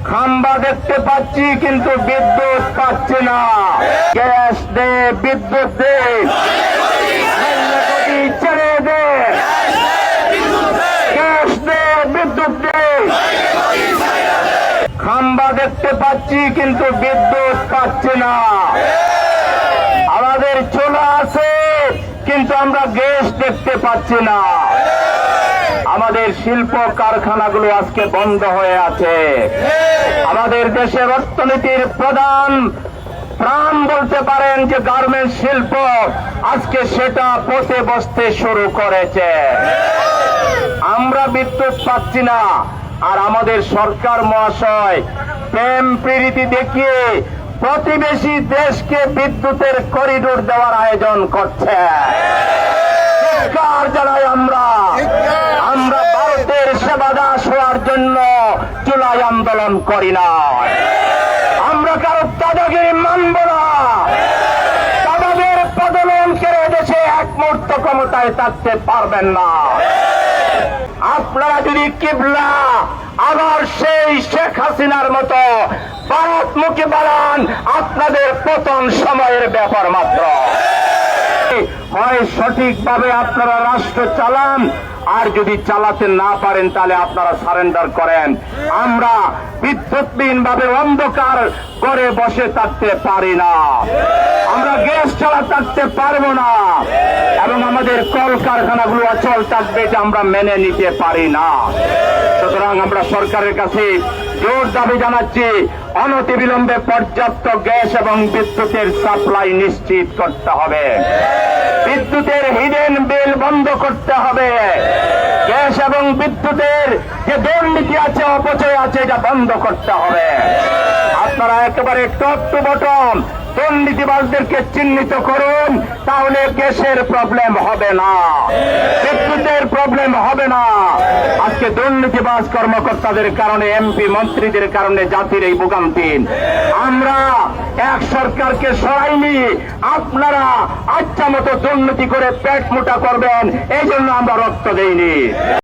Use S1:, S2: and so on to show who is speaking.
S1: খাম্বা দেখতে পাচ্ছি কিন্তু বিদ্যুৎ পাচ্ছি না। গ্যাস দে, বিদ্যুৎ দে, ছেড়ে দে, গ্যাস দে, বিদ্যুৎ দে। খাম্বা দেখতে পাচ্ছি কিন্তু বিদ্যুৎ পাচ্ছি না। আমাদের চুলা আছে কিন্তু আমরা গ্যাস দেখতে পাচ্ছি না। আমাদের শিল্প কারখানাগুলো আজকে বন্ধ হয়ে আছে। আমাদের দেশের অর্থনীতির প্রধান প্রাণ বলতে পারেন যে গার্মেন্টস শিল্প, আজকে সেটা পচে বসতে শুরু করেছে। আমরা বিদ্যুৎ পাচ্ছি না, আর আমাদের সরকার মহাশয় প্রেম প্রীতি দেখিয়ে প্রতিবেশী দেশকে বিদ্যুতের করিডোর দেওয়ার আয়োজন করছে। জানাই আমরা ভারতের সেবা দাস হওয়ার জন্য জুলাই আন্দোলন করি না। আমরা কারো দাদাগিরি মানব না। দাদাদের পদলন করে দেশে এক মুহূর্ত ক্ষমতায় থাকতে পারবেন না। আপনারা যদি কিবলা আবার সেই শেখ হাসিনার মতো ভারতমুখী বানান, আপনাদের পতন সময়ের ব্যাপার মাত্র। হয় সঠিকভাবে আপনারা রাষ্ট্র চালান, আর যদি চালাতে না পারেন তাহলে আপনারা সারেন্ডার করেন। আমরা বিদ্যুৎবিহীন ভাবে অন্ধকার করে বসে থাকতে পারি না। আমরা গ্যাস ছাড়া থাকতে পারবো না, এবং আমাদের কলকারখানাগুলো অচল থাকবে, এটা আমরা মেনে নিতে পারি না। সুতরাং আমরা সরকারের কাছে জোর দাবি জানাচ্ছি, অনতিবিলম্বে পর্যাপ্ত গ্যাস এবং বিদ্যুতের সাপ্লাই নিশ্চিত করতে হবে। বিদ্যুতের হিডেন বিল বন্ধ করতে হবে। গ্যাস এবং বিদ্যুতের যে দুর্নীতি আছে, অপচয় আছে, এটা বন্ধ করতে হবে। আপনারা একেবারে টপ টু বটম দুর্নীতিবাজদেরকে চিহ্নিত করুন, তাহলে গ্যাসের প্রবলেম হবে না, বিদ্যুতের প্রবলেম হবে না। আজকে দুর্নীতিবাজ কর্মকর্তাদের কারণে, এমপি মন্ত্রীদের কারণে জাতির এই ভোগান্তি। আমরা এক সরকারকে সরাইনি, আপনারা আচ্ছা মতো দুর্নীতি করে পেট মোটা করবেন, এই জন্য আমরা রক্ত দেইনি।